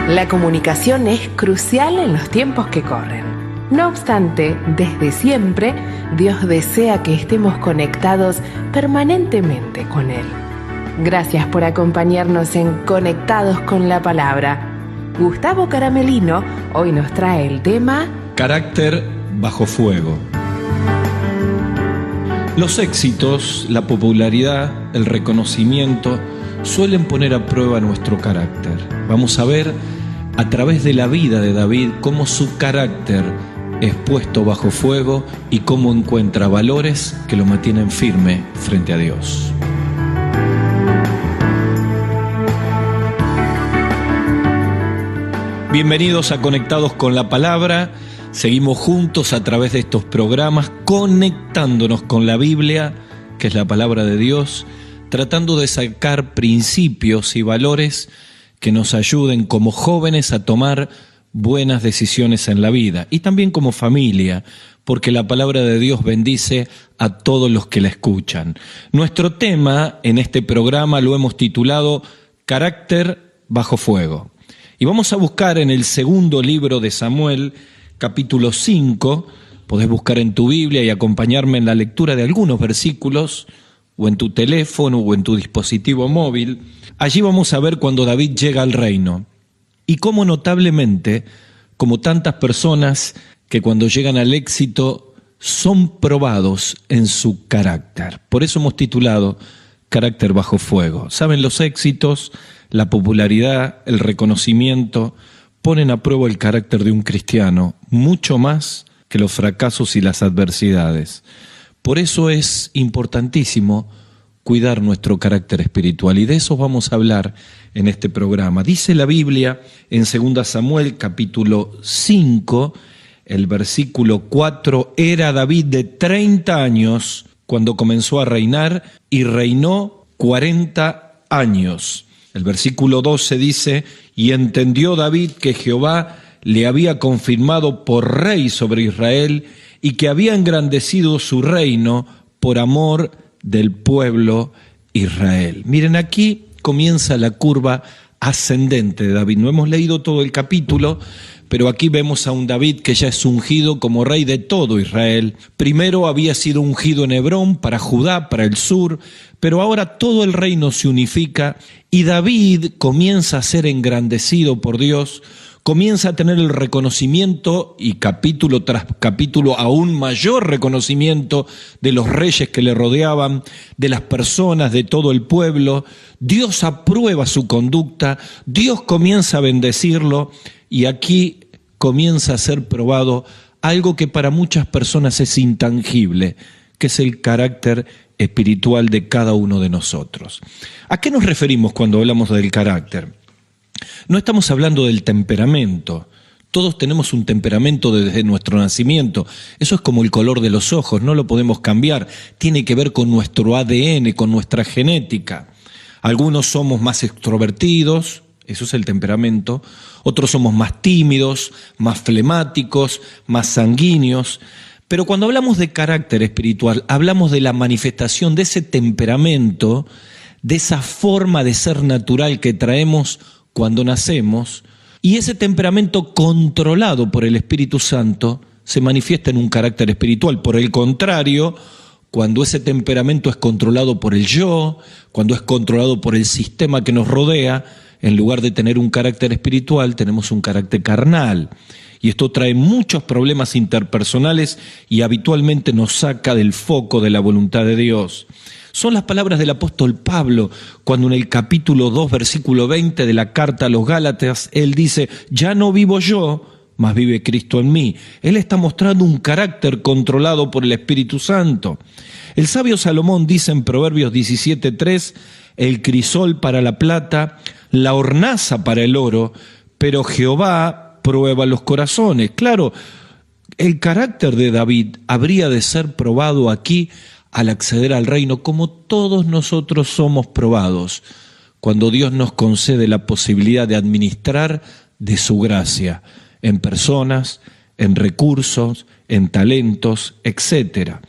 La comunicación es crucial en los tiempos que corren. No obstante, desde siempre, Dios desea que estemos conectados permanentemente con Él. Gracias por acompañarnos en Conectados con la Palabra. Gustavo Caramelino hoy nos trae el tema Carácter bajo fuego. Los éxitos, la popularidad, el reconocimiento suelen poner a prueba nuestro carácter. Vamos a ver a través de la vida de David cómo su carácter es puesto bajo fuego y cómo encuentra valores que lo mantienen firme frente a Dios. Bienvenidos a Conectados con la Palabra. Seguimos juntos a través de estos programas, conectándonos con la Biblia, que es la palabra de Dios, tratando de sacar principios y valores que nos ayuden como jóvenes a tomar buenas decisiones en la vida y también como familia, porque la palabra de Dios bendice a todos los que la escuchan. Nuestro tema en este programa lo hemos titulado Carácter bajo fuego. Y vamos a buscar en el segundo libro de Samuel, capítulo 5, podés buscar en tu Biblia y acompañarme en la lectura de algunos versículos, o en tu teléfono o en tu dispositivo móvil. Allí vamos a ver cuando David llega al reino y cómo notablemente, como tantas personas que cuando llegan al éxito son probados en su carácter. Por eso hemos titulado Carácter bajo fuego. Saben, los éxitos, la popularidad, el reconocimiento ponen a prueba el carácter de un cristiano mucho más que los fracasos y las adversidades. Por eso es importantísimo cuidar nuestro carácter espiritual y de eso vamos a hablar en este programa. Dice la Biblia en 2 Samuel capítulo 5, el versículo 4, era David de 30 años cuando comenzó a reinar y reinó 40 años. El versículo 12 dice, y entendió David que Jehová le había confirmado por rey sobre Israel y que había engrandecido su reino por amor del pueblo Israel. Miren, aquí comienza la curva ascendente de David. No hemos leído todo el capítulo, pero aquí vemos a un David que ya es ungido como rey de todo Israel. Primero había sido ungido en Hebrón para Judá, para el sur, pero ahora todo el reino se unifica y David comienza a ser engrandecido por Dios, comienza a tener el reconocimiento y capítulo tras capítulo aún mayor reconocimiento de los reyes que le rodeaban, de las personas, de todo el pueblo. Dios aprueba su conducta, Dios comienza a bendecirlo y aquí comienza a ser probado algo que para muchas personas es intangible, que es el carácter espiritual de cada uno de nosotros. ¿A qué nos referimos cuando hablamos del carácter? No estamos hablando del temperamento. Todos tenemos un temperamento desde nuestro nacimiento. Eso es como el color de los ojos, no lo podemos cambiar. Tiene que ver con nuestro ADN, con nuestra genética. Algunos somos más extrovertidos, eso es el temperamento. Otros somos más tímidos, más flemáticos, más sanguíneos. Pero cuando hablamos de carácter espiritual, hablamos de la manifestación de ese temperamento, de esa forma de ser natural que traemos cuando nacemos, y ese temperamento controlado por el Espíritu Santo se manifiesta en un carácter espiritual. Por el contrario, cuando ese temperamento es controlado por el yo, cuando es controlado por el sistema que nos rodea, en lugar de tener un carácter espiritual, tenemos un carácter carnal. Y esto trae muchos problemas interpersonales y habitualmente nos saca del foco de la voluntad de Dios. Son las palabras del apóstol Pablo, cuando en el capítulo 2, versículo 20 de la carta a los Gálatas, él dice, ya no vivo yo, mas vive Cristo en mí. Él está mostrando un carácter controlado por el Espíritu Santo. El sabio Salomón dice en Proverbios 17:3, el crisol para la plata, la hornaza para el oro, pero Jehová prueba los corazones. Claro, el carácter de David habría de ser probado aquí al acceder al reino, como todos nosotros somos probados, cuando Dios nos concede la posibilidad de administrar de su gracia en personas, en recursos, en talentos, etc.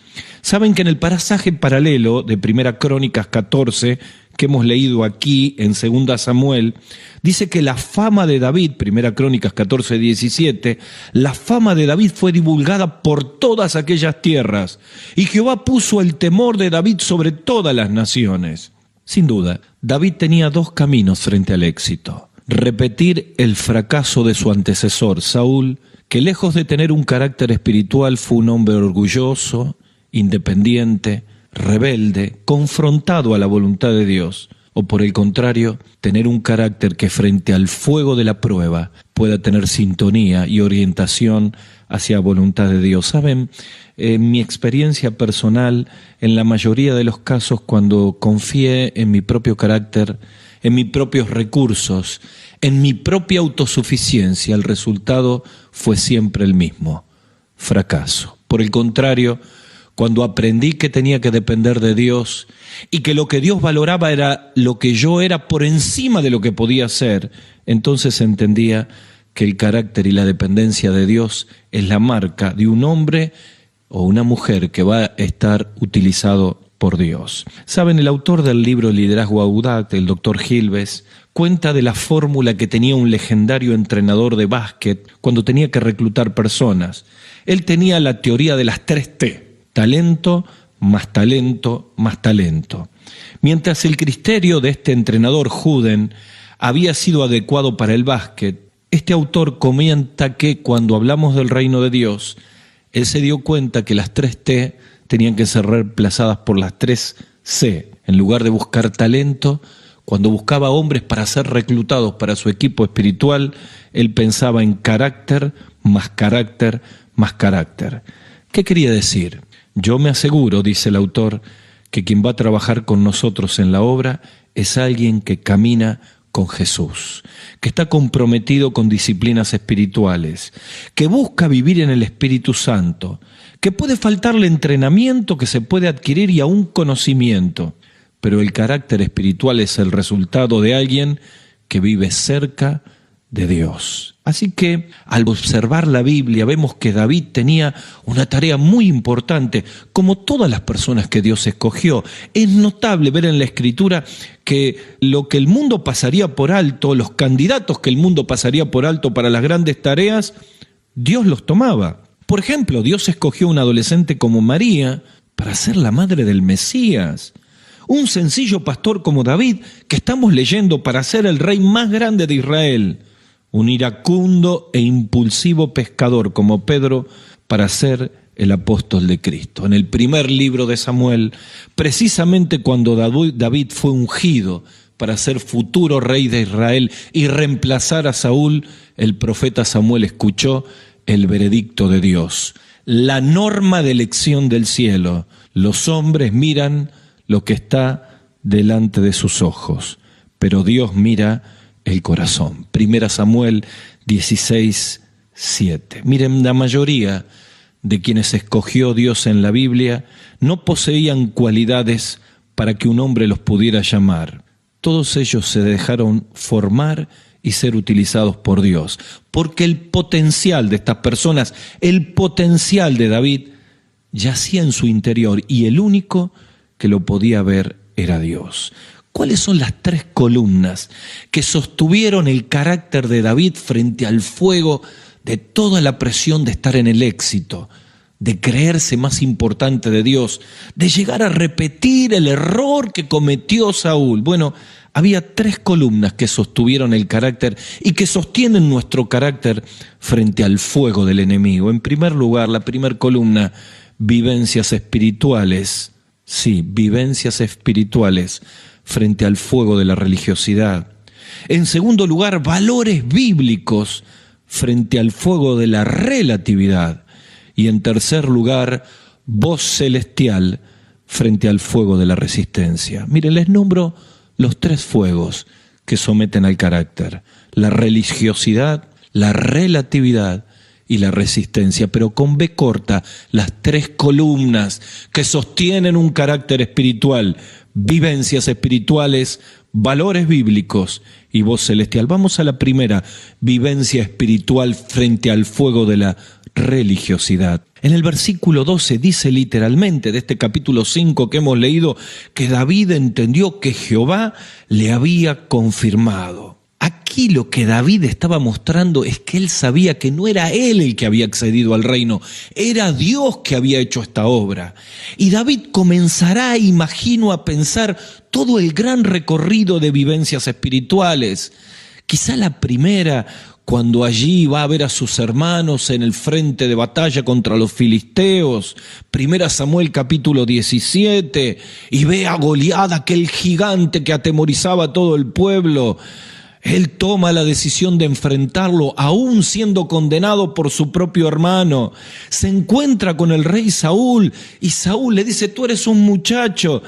Saben que en el pasaje paralelo de 1 Crónicas 14, que hemos leído aquí en 2 Samuel, dice que la fama de David, 1 Crónicas 14:17, la fama de David fue divulgada por todas aquellas tierras, y Jehová puso el temor de David sobre todas las naciones. Sin duda, David tenía dos caminos frente al éxito: repetir el fracaso de su antecesor, Saúl, que lejos de tener un carácter espiritual fue un hombre orgulloso, independiente, rebelde, confrontado a la voluntad de Dios, o por el contrario, tener un carácter que frente al fuego de la prueba pueda tener sintonía y orientación hacia la voluntad de Dios. Saben, en mi experiencia personal, en la mayoría de los casos, cuando confié en mi propio carácter, en mis propios recursos, en mi propia autosuficiencia, el resultado fue siempre el mismo: fracaso. Por el contrario, cuando aprendí que tenía que depender de Dios y que lo que Dios valoraba era lo que yo era por encima de lo que podía hacer, entonces entendía que el carácter y la dependencia de Dios es la marca de un hombre o una mujer que va a estar utilizado por Dios. Saben, el autor del libro Liderazgo Audaz, el doctor Gilbes, cuenta de la fórmula que tenía un legendario entrenador de básquet cuando tenía que reclutar personas. Él tenía la teoría de las 3 T: talento, más talento, más talento. Mientras el criterio de este entrenador Juden había sido adecuado para el básquet, este autor comenta que cuando hablamos del reino de Dios, él se dio cuenta que las 3 T tenían que ser reemplazadas por las 3 C. En lugar de buscar talento, cuando buscaba hombres para ser reclutados para su equipo espiritual, él pensaba en carácter, más carácter, más carácter. ¿Qué quería decir? Yo me aseguro, dice el autor, que quien va a trabajar con nosotros en la obra es alguien que camina con Jesús, que está comprometido con disciplinas espirituales, que busca vivir en el Espíritu Santo, que puede faltarle entrenamiento que se puede adquirir y aún conocimiento, pero el carácter espiritual es el resultado de alguien que vive cerca de Dios. Así que al observar la Biblia vemos que David tenía una tarea muy importante, como todas las personas que Dios escogió. Es notable ver en la Escritura que lo que el mundo pasaría por alto, los candidatos que el mundo pasaría por alto para las grandes tareas, Dios los tomaba. Por ejemplo, Dios escogió a una adolescente como María para ser la madre del Mesías. Un sencillo pastor como David, que estamos leyendo, para ser el rey más grande de Israel. Un iracundo e impulsivo pescador como Pedro para ser el apóstol de Cristo. En el primer libro de Samuel, precisamente cuando David fue ungido para ser futuro rey de Israel y reemplazar a Saúl, el profeta Samuel escuchó el veredicto de Dios, la norma de elección del cielo. Los hombres miran lo que está delante de sus ojos, pero Dios mira el corazón. 1 Samuel 16:7. Miren, la mayoría de quienes escogió Dios en la Biblia no poseían cualidades para que un hombre los pudiera llamar. Todos ellos se dejaron formar y ser utilizados por Dios, porque el potencial de estas personas, el potencial de David, yacía en su interior y el único que lo podía ver era Dios. ¿Cuáles son las 3 columnas que sostuvieron el carácter de David frente al fuego de toda la presión de estar en el éxito, de creerse más importante de Dios, de llegar a repetir el error que cometió Saúl? Bueno, había 3 columnas que sostuvieron el carácter y que sostienen nuestro carácter frente al fuego del enemigo. En primer lugar, la primera columna: vivencias espirituales. Sí, vivencias espirituales frente al fuego de la religiosidad. En segundo lugar, valores bíblicos frente al fuego de la relatividad. Y en tercer lugar, voz celestial frente al fuego de la resistencia. Miren, les nombro los 3 fuegos que someten al carácter: la religiosidad, la relatividad y la resistencia, pero con B corta, las 3 columnas que sostienen un carácter espiritual: vivencias espirituales, valores bíblicos y voz celestial. Vamos a la primera: vivencia espiritual frente al fuego de la religiosidad. En el versículo 12 dice literalmente de este capítulo 5 que hemos leído que David entendió que Jehová le había confirmado. Aquí lo que David estaba mostrando es que él sabía que no era él el que había accedido al reino, era Dios que había hecho esta obra. Y David comenzará, imagino, a pensar todo el gran recorrido de vivencias espirituales. Quizá la primera, cuando allí va a ver a sus hermanos en el frente de batalla contra los filisteos, 1 Samuel capítulo 17, y ve a Goliat, aquel gigante que atemorizaba a todo el pueblo. Él toma la decisión de enfrentarlo, aún siendo condenado por su propio hermano. Se encuentra con el rey Saúl, y Saúl le dice: tú eres un muchacho.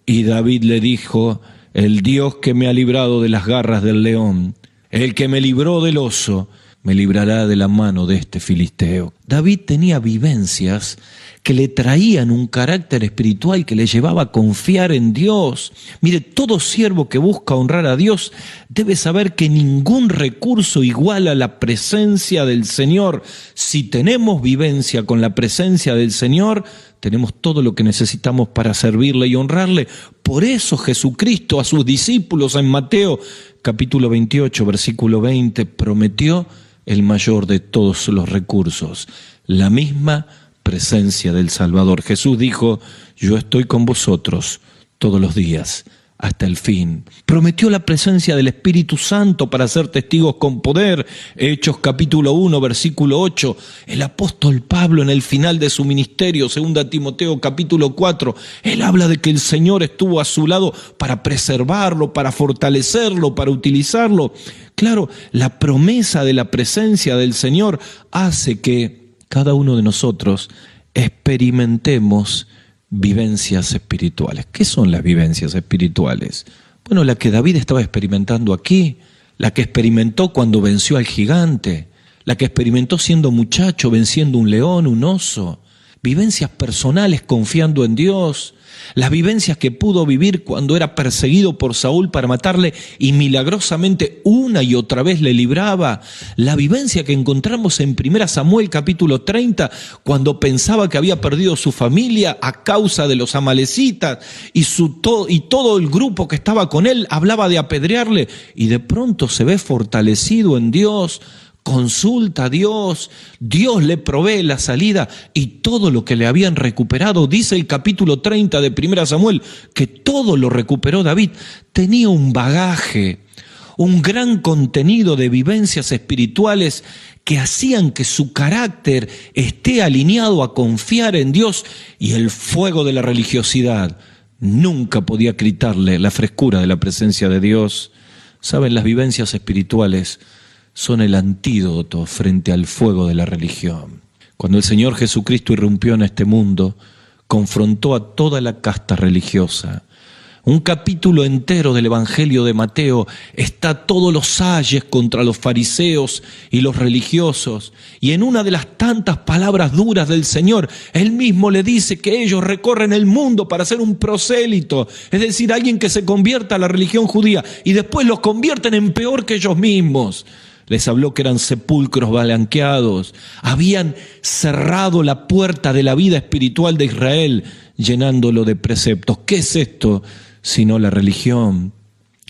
Y David le dijo: el Dios que me ha librado de las garras del león, el que me libró del oso, me librará de la mano de este filisteo. David tenía vivencias que le traían un carácter espiritual que le llevaba a confiar en Dios. Mire, todo siervo que busca honrar a Dios debe saber que ningún recurso iguala la presencia del Señor. Si tenemos vivencia con la presencia del Señor, tenemos todo lo que necesitamos para servirle y honrarle. Por eso Jesucristo a sus discípulos en Mateo capítulo 28, versículo 20, prometió el mayor de todos los recursos, la misma presencia del Salvador. Jesús dijo: yo estoy con vosotros todos los días hasta el fin. Prometió la presencia del Espíritu Santo para ser testigos con poder. Hechos capítulo 1, versículo 8. El apóstol Pablo, en el final de su ministerio, 2 Timoteo capítulo 4, él habla de que el Señor estuvo a su lado para preservarlo, para fortalecerlo, para utilizarlo. Claro, la promesa de la presencia del Señor hace que cada uno de nosotros experimentemos vivencias espirituales. ¿Qué son las vivencias espirituales? Bueno, la que David estaba experimentando aquí, la que experimentó cuando venció al gigante, la que experimentó siendo muchacho, venciendo un león, un oso, vivencias personales confiando en Dios, las vivencias que pudo vivir cuando era perseguido por Saúl para matarle y milagrosamente una y otra vez le libraba, la vivencia que encontramos en 1 Samuel capítulo 30 cuando pensaba que había perdido su familia a causa de los amalecitas y todo el grupo que estaba con él hablaba de apedrearle, y de pronto se ve fortalecido en Dios, consulta a Dios, Dios le provee la salida y todo lo que le habían recuperado, dice el capítulo 30 de 1 Samuel, que todo lo recuperó David. Tenía un bagaje, un gran contenido de vivencias espirituales que hacían que su carácter esté alineado a confiar en Dios, y el fuego de la religiosidad nunca podía quitarle la frescura de la presencia de Dios. Saben, las vivencias espirituales son el antídoto frente al fuego de la religión. Cuando el Señor Jesucristo irrumpió en este mundo, confrontó a toda la casta religiosa. Un capítulo entero del Evangelio de Mateo está todos los ayes contra los fariseos y los religiosos. Y en una de las tantas palabras duras del Señor, Él mismo le dice que ellos recorren el mundo para ser un prosélito, es decir, alguien que se convierta a la religión judía y después los convierten en peor que ellos mismos. Les habló que eran sepulcros blanqueados, habían cerrado la puerta de la vida espiritual de Israel, llenándolo de preceptos. ¿Qué es esto sino la religión?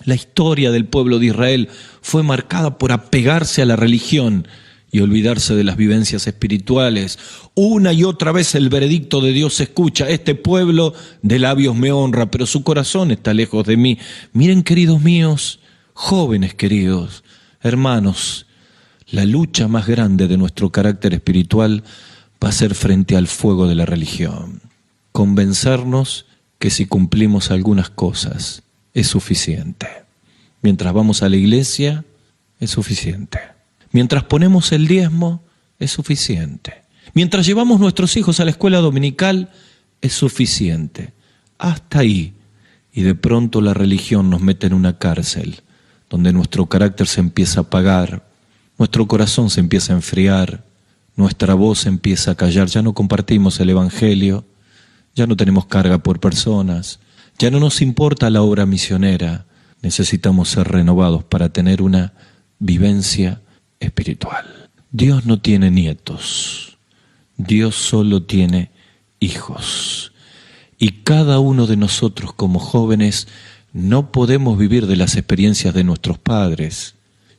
La historia del pueblo de Israel fue marcada por apegarse a la religión y olvidarse de las vivencias espirituales. Una y otra vez el veredicto de Dios se escucha: este pueblo de labios me honra, pero su corazón está lejos de mí. Miren, queridos míos, jóvenes queridos, hermanos, la lucha más grande de nuestro carácter espiritual va a ser frente al fuego de la religión. Convencernos que si cumplimos algunas cosas es suficiente. Mientras vamos a la iglesia, es suficiente. Mientras ponemos el diezmo, es suficiente. Mientras llevamos nuestros hijos a la escuela dominical, es suficiente. Hasta ahí. Y de pronto la religión nos mete en una cárcel, donde nuestro carácter se empieza a apagar, nuestro corazón se empieza a enfriar, nuestra voz se empieza a callar, ya no compartimos el Evangelio, ya no tenemos carga por personas, ya no nos importa la obra misionera. Necesitamos ser renovados para tener una vivencia espiritual. Dios no tiene nietos, Dios solo tiene hijos. Y cada uno de nosotros como jóvenes no podemos vivir de las experiencias de nuestros padres.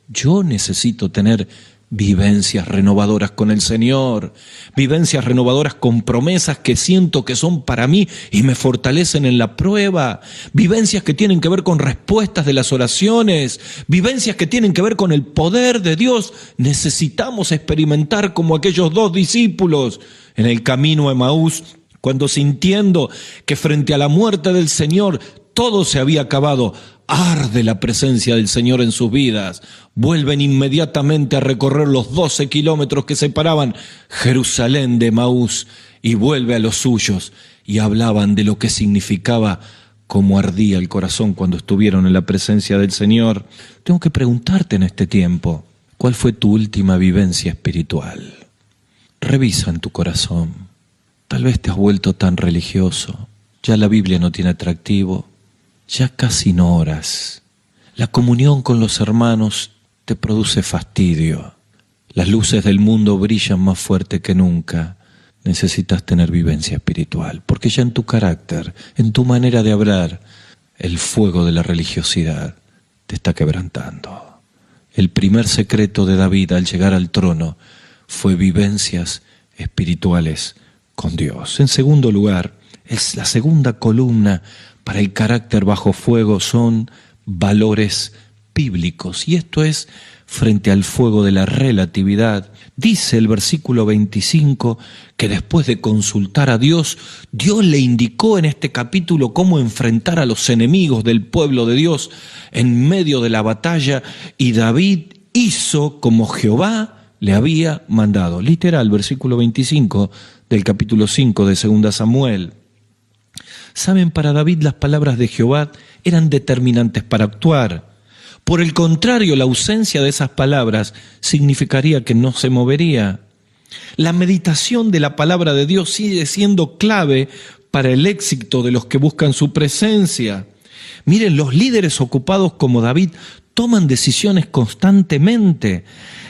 Yo necesito tener vivencias renovadoras con el Señor, vivencias renovadoras con promesas que siento que son para mí y me fortalecen en la prueba, vivencias que tienen que ver con respuestas de las oraciones, vivencias que tienen que ver con el poder de Dios. Necesitamos experimentar como aquellos 2 discípulos en el camino a Emaús, cuando sintiendo que frente a la muerte del Señor todo se había acabado, arde la presencia del Señor en sus vidas. Vuelven inmediatamente a recorrer los 12 kilómetros que separaban Jerusalén de Emaús y vuelve a los suyos, y hablaban de lo que significaba cómo ardía el corazón cuando estuvieron en la presencia del Señor. Tengo que preguntarte en este tiempo, ¿cuál fue tu última vivencia espiritual? Revisa en tu corazón. Tal vez te has vuelto tan religioso, ya la Biblia no tiene atractivo, ya casi no oras. La comunión con los hermanos te produce fastidio. Las luces del mundo brillan más fuerte que nunca. Necesitas tener vivencia espiritual, porque ya en tu carácter, en tu manera de hablar, el fuego de la religiosidad te está quebrantando. El primer secreto de David al llegar al trono fue vivencias espirituales con Dios. En segundo lugar, es la segunda columna para el carácter bajo fuego, son valores bíblicos. Y esto es frente al fuego de la relatividad. Dice el versículo 25 que después de consultar a Dios, Dios le indicó en este capítulo cómo enfrentar a los enemigos del pueblo de Dios en medio de la batalla, y David hizo como Jehová le había mandado. Literal, versículo 25 del capítulo 5 de 2 Samuel. Saben, para David las palabras de Jehová eran determinantes para actuar. Por el contrario, la ausencia de esas palabras significaría que no se movería. La meditación de la palabra de Dios sigue siendo clave para el éxito de los que buscan su presencia. Miren, los líderes ocupados como David toman decisiones constantemente.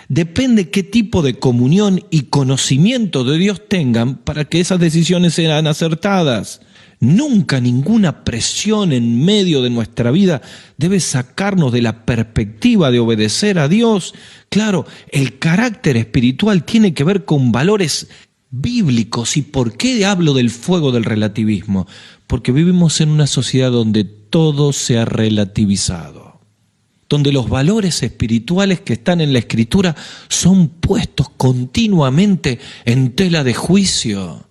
Depende qué tipo de comunión y conocimiento de Dios tengan para que esas decisiones sean acertadas. Nunca ninguna presión en medio de nuestra vida debe sacarnos de la perspectiva de obedecer a Dios. Claro, el carácter espiritual tiene que ver con valores bíblicos. ¿Y por qué hablo del fuego del relativismo? Porque vivimos en una sociedad donde todo se ha relativizado, donde los valores espirituales que están en la Escritura son puestos continuamente en tela de juicio.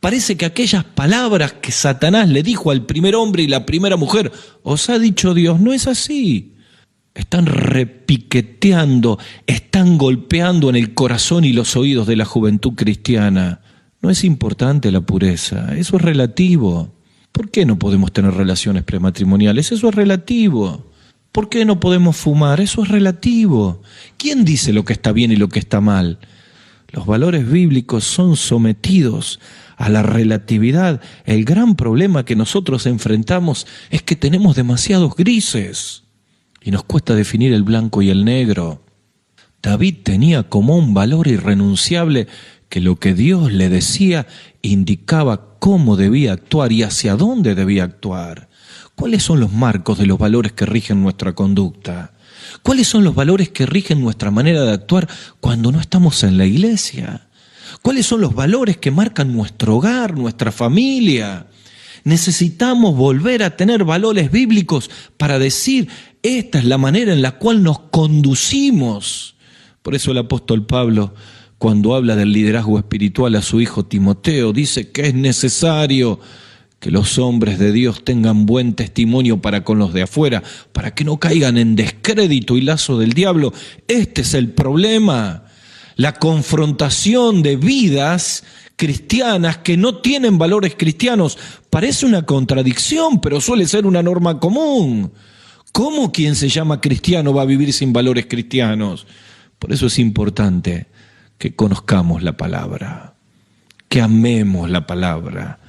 Parece que aquellas palabras que Satanás le dijo al primer hombre y la primera mujer, os ha dicho Dios, no es así. Están repiqueteando, están golpeando en el corazón y los oídos de la juventud cristiana. No es importante la pureza, eso es relativo. ¿Por qué no podemos tener relaciones prematrimoniales? Eso es relativo. ¿Por qué no podemos fumar? Eso es relativo. ¿Quién dice lo que está bien y lo que está mal? Los valores bíblicos son sometidos a la relatividad. El gran problema que nosotros enfrentamos es que tenemos demasiados grises y nos cuesta definir el blanco y el negro. David tenía como un valor irrenunciable que lo que Dios le decía indicaba cómo debía actuar y hacia dónde debía actuar. ¿Cuáles son los marcos de los valores que rigen nuestra conducta? ¿Cuáles son los valores que rigen nuestra manera de actuar cuando no estamos en la iglesia? ¿Cuáles son los valores que marcan nuestro hogar, nuestra familia? Necesitamos volver a tener valores bíblicos para decir, esta es la manera en la cual nos conducimos. Por eso el apóstol Pablo, cuando habla del liderazgo espiritual a su hijo Timoteo, dice que es necesario que los hombres de Dios tengan buen testimonio para con los de afuera, para que no caigan en descrédito y lazo del diablo. Este es el problema. La confrontación de vidas cristianas que no tienen valores cristianos parece una contradicción, pero suele ser una norma común. ¿Cómo quien se llama cristiano va a vivir sin valores cristianos? Por eso es importante que conozcamos la palabra, que amemos la palabra,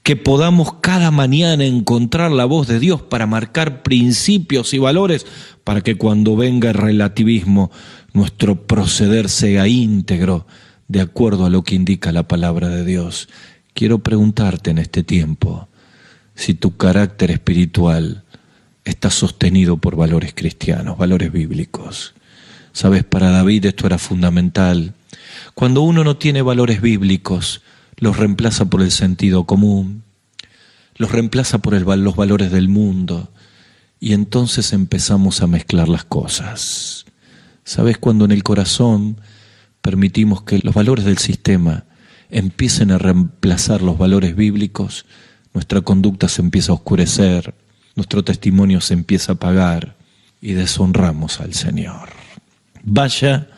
que podamos cada mañana encontrar la voz de Dios para marcar principios y valores, para que cuando venga el relativismo, nuestro proceder sea íntegro de acuerdo a lo que indica la palabra de Dios. Quiero preguntarte en este tiempo si tu carácter espiritual está sostenido por valores cristianos, valores bíblicos. Sabes, para David esto era fundamental. Cuando uno no tiene valores bíblicos, los reemplaza por el sentido común, los reemplaza por los valores del mundo, y entonces empezamos a mezclar las cosas. ¿Sabes? Cuando en el corazón permitimos que los valores del sistema empiecen a reemplazar los valores bíblicos, nuestra conducta se empieza a oscurecer, nuestro testimonio se empieza a apagar y deshonramos al Señor. Vaya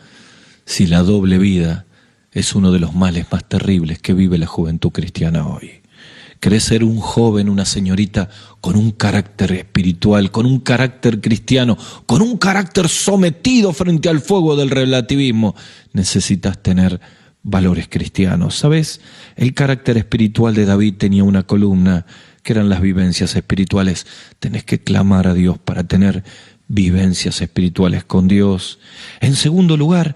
si la doble vida es uno de los males más terribles que vive la juventud cristiana hoy. ¿Querés ser un joven, una señorita con un carácter espiritual, con un carácter cristiano, con un carácter sometido frente al fuego del relativismo? Necesitas tener valores cristianos. ¿Sabes? El carácter espiritual de David tenía una columna que eran las vivencias espirituales. Tenés que clamar a Dios para tener vivencias espirituales con Dios. En segundo lugar,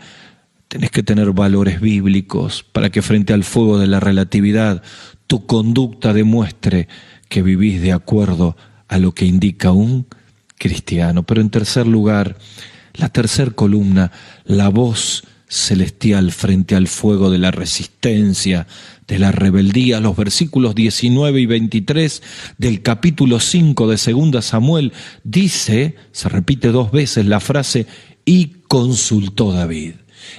tenés que tener valores bíblicos para que frente al fuego de la relatividad tu conducta demuestre que vivís de acuerdo a lo que indica un cristiano. Pero en tercer lugar, la tercer columna, la voz celestial frente al fuego de la resistencia, de la rebeldía. Los versículos 19 y 23 del capítulo 5 de 2 Samuel dice, se repite 2 veces la frase, y consultó David.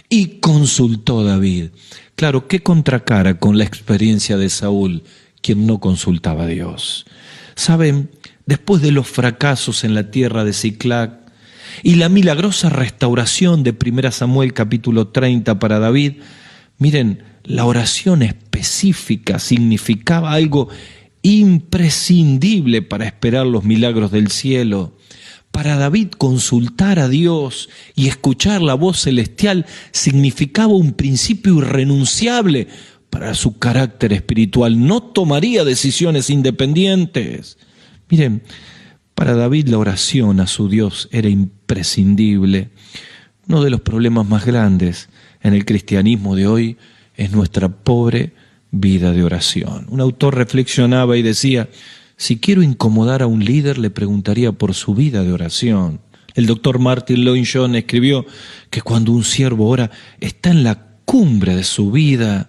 Y consultó David. Claro, ¿qué contracara con la experiencia de Saúl, quien no consultaba a Dios? Saben, después de los fracasos en la tierra de Siclag y la milagrosa restauración de 1 Samuel capítulo 30 para David, miren, la oración específica significaba algo imprescindible para esperar los milagros del cielo. Para David, consultar a Dios y escuchar la voz celestial significaba un principio irrenunciable para su carácter espiritual. No tomaría decisiones independientes. Miren, para David la oración a su Dios era imprescindible. Uno de los problemas más grandes en el cristianismo de hoy es nuestra pobre vida de oración. Un autor reflexionaba y decía, si quiero incomodar a un líder, le preguntaría por su vida de oración. El doctor Martin Lloyd-Jones escribió que cuando un siervo ora, está en la cumbre de su vida.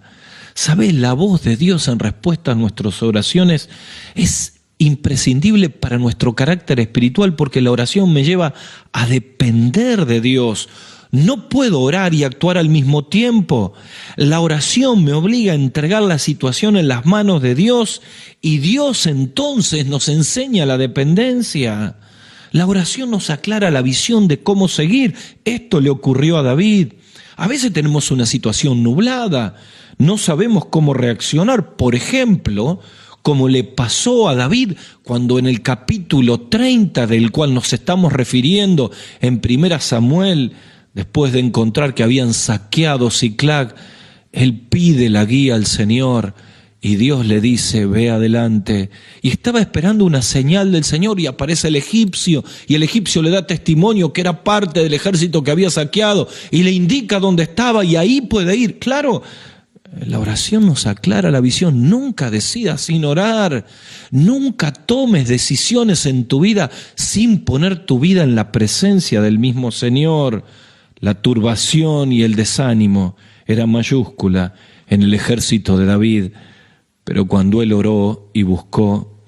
¿Sabés? La voz de Dios en respuesta a nuestras oraciones es imprescindible para nuestro carácter espiritual, porque la oración me lleva a depender de Dios. No puedo orar y actuar al mismo tiempo. La oración me obliga a entregar la situación en las manos de Dios y Dios entonces nos enseña la dependencia. La oración nos aclara la visión de cómo seguir. Esto le ocurrió a David. A veces tenemos una situación nublada, no sabemos cómo reaccionar. Por ejemplo, como le pasó a David cuando en el capítulo 30 del cual nos estamos refiriendo en 1 Samuel, después de encontrar que habían saqueado Siclag, él pide la guía al Señor y Dios le dice, ve adelante. Y estaba esperando una señal del Señor y aparece el egipcio, y el egipcio le da testimonio que era parte del ejército que había saqueado y le indica dónde estaba y ahí puede ir. Claro, la oración nos aclara la visión. Nunca decidas sin orar. Nunca tomes decisiones en tu vida sin poner tu vida en la presencia del mismo Señor. La turbación y el desánimo eran mayúscula en el ejército de David, pero cuando él oró y buscó,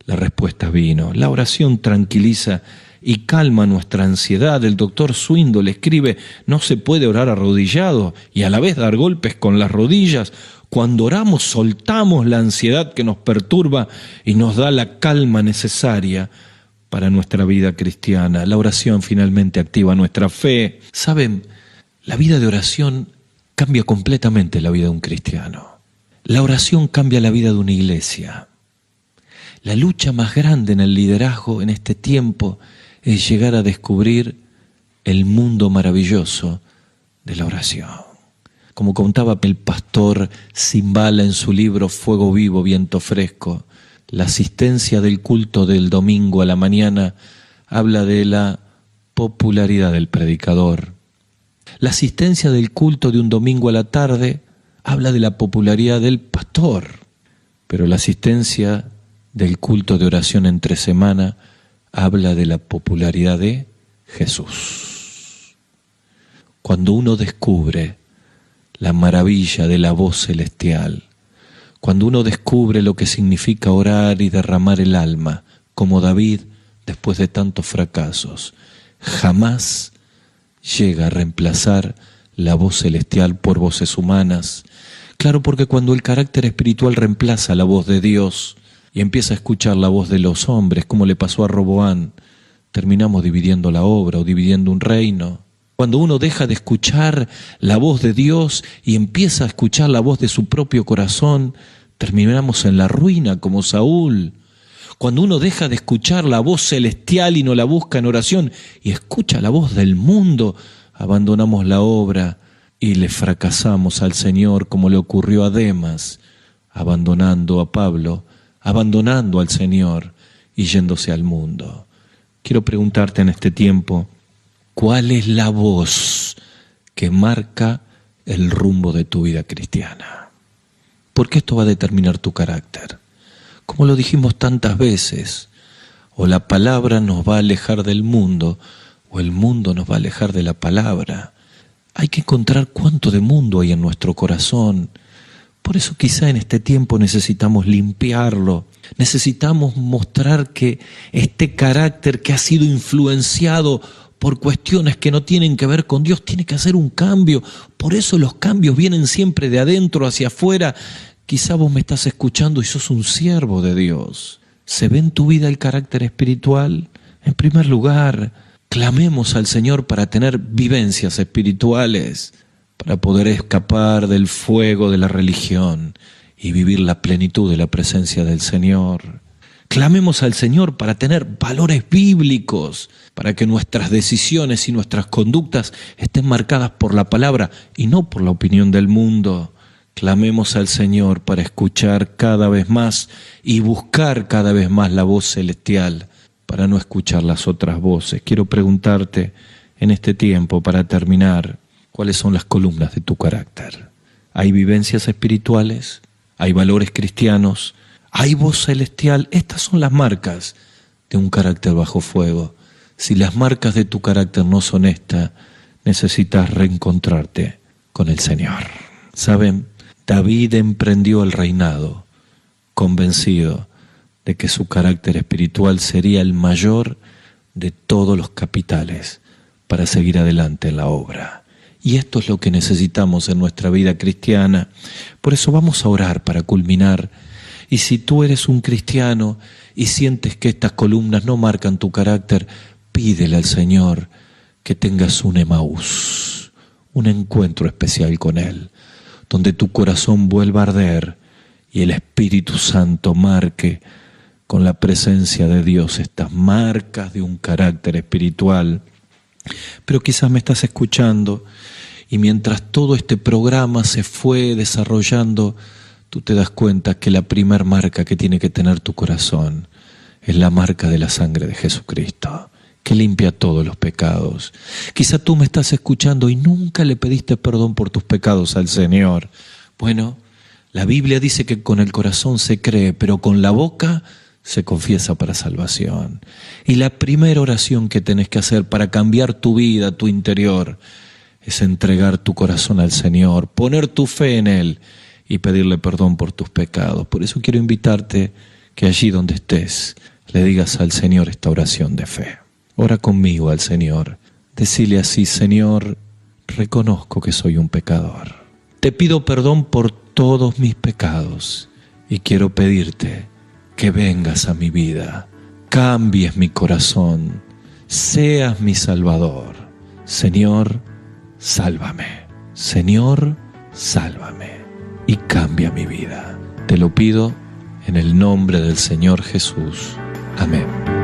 la respuesta vino. La oración tranquiliza y calma nuestra ansiedad. El doctor Swindoll escribe, no se puede orar arrodillado y a la vez dar golpes con las rodillas. Cuando oramos soltamos la ansiedad que nos perturba y nos da la calma necesaria para nuestra vida cristiana. La oración finalmente activa nuestra fe. ¿Saben? La vida de oración cambia completamente la vida de un cristiano. La oración cambia la vida de una iglesia. La lucha más grande en el liderazgo en este tiempo es llegar a descubrir el mundo maravilloso de la oración. Como contaba el pastor Zimbala en su libro Fuego Vivo, Viento Fresco, la asistencia del culto del domingo a la mañana habla de la popularidad del predicador. La asistencia del culto de un domingo a la tarde habla de la popularidad del pastor, pero la asistencia del culto de oración entre semana habla de la popularidad de Jesús. Cuando uno descubre la maravilla de la voz celestial, cuando uno descubre lo que significa orar y derramar el alma, como David después de tantos fracasos, jamás llega a reemplazar la voz celestial por voces humanas. Claro, porque cuando el carácter espiritual reemplaza la voz de Dios y empieza a escuchar la voz de los hombres, como le pasó a Roboán, terminamos dividiendo la obra o dividiendo un reino. Cuando uno deja de escuchar la voz de Dios y empieza a escuchar la voz de su propio corazón, terminamos en la ruina como Saúl. Cuando uno deja de escuchar la voz celestial y no la busca en oración y escucha la voz del mundo, abandonamos la obra y le fracasamos al Señor, como le ocurrió a Demas, abandonando a Pablo, abandonando al Señor y yéndose al mundo. Quiero preguntarte en este tiempo, ¿cuál es la voz que marca el rumbo de tu vida cristiana? Porque esto va a determinar tu carácter. Como lo dijimos tantas veces, o la palabra nos va a alejar del mundo, o el mundo nos va a alejar de la palabra. Hay que encontrar cuánto de mundo hay en nuestro corazón. Por eso quizá en este tiempo necesitamos limpiarlo, necesitamos mostrar que este carácter que ha sido influenciado por cuestiones que no tienen que ver con Dios, tiene que hacer un cambio. Por eso los cambios vienen siempre de adentro hacia afuera. Quizá vos me estás escuchando y sos un siervo de Dios. ¿Se ve en tu vida el carácter espiritual? En primer lugar, clamemos al Señor para tener vivencias espirituales, para poder escapar del fuego de la religión y vivir la plenitud de la presencia del Señor. Clamemos al Señor para tener valores bíblicos, para que nuestras decisiones y nuestras conductas estén marcadas por la palabra y no por la opinión del mundo. Clamemos al Señor para escuchar cada vez más y buscar cada vez más la voz celestial, para no escuchar las otras voces. Quiero preguntarte en este tiempo, para terminar, ¿cuáles son las columnas de tu carácter? ¿Hay vivencias espirituales? ¿Hay valores cristianos? ¿Hay voz celestial? Estas son las marcas de un carácter bajo fuego. Si las marcas de tu carácter no son estas, necesitas reencontrarte con el Señor. ¿Saben? David emprendió el reinado convencido de que su carácter espiritual sería el mayor de todos los capitales para seguir adelante en la obra. Y esto es lo que necesitamos en nuestra vida cristiana. Por eso vamos a orar para culminar. Y si tú eres un cristiano y sientes que estas columnas no marcan tu carácter, pídele al Señor que tengas un Emaús, un encuentro especial con Él, donde tu corazón vuelva a arder y el Espíritu Santo marque con la presencia de Dios estas marcas de un carácter espiritual. Pero quizás me estás escuchando y mientras todo este programa se fue desarrollando, tú te das cuenta que la primer marca que tiene que tener tu corazón es la marca de la sangre de Jesucristo, que limpia todos los pecados. Quizá tú me estás escuchando y nunca le pediste perdón por tus pecados al Señor. Bueno, la Biblia dice que con el corazón se cree, pero con la boca se confiesa para salvación. Y la primera oración que tenés que hacer para cambiar tu vida, tu interior, es entregar tu corazón al Señor, poner tu fe en Él y pedirle perdón por tus pecados. Por eso quiero invitarte que allí donde estés le digas al Señor esta oración de fe. Ora conmigo al Señor. Decile así: Señor, reconozco que soy un pecador. Te pido perdón por todos mis pecados y quiero pedirte que vengas a mi vida, cambies mi corazón, seas mi Salvador. Señor, sálvame. Señor, sálvame y cambia mi vida. Te lo pido en el nombre del Señor Jesús. Amén.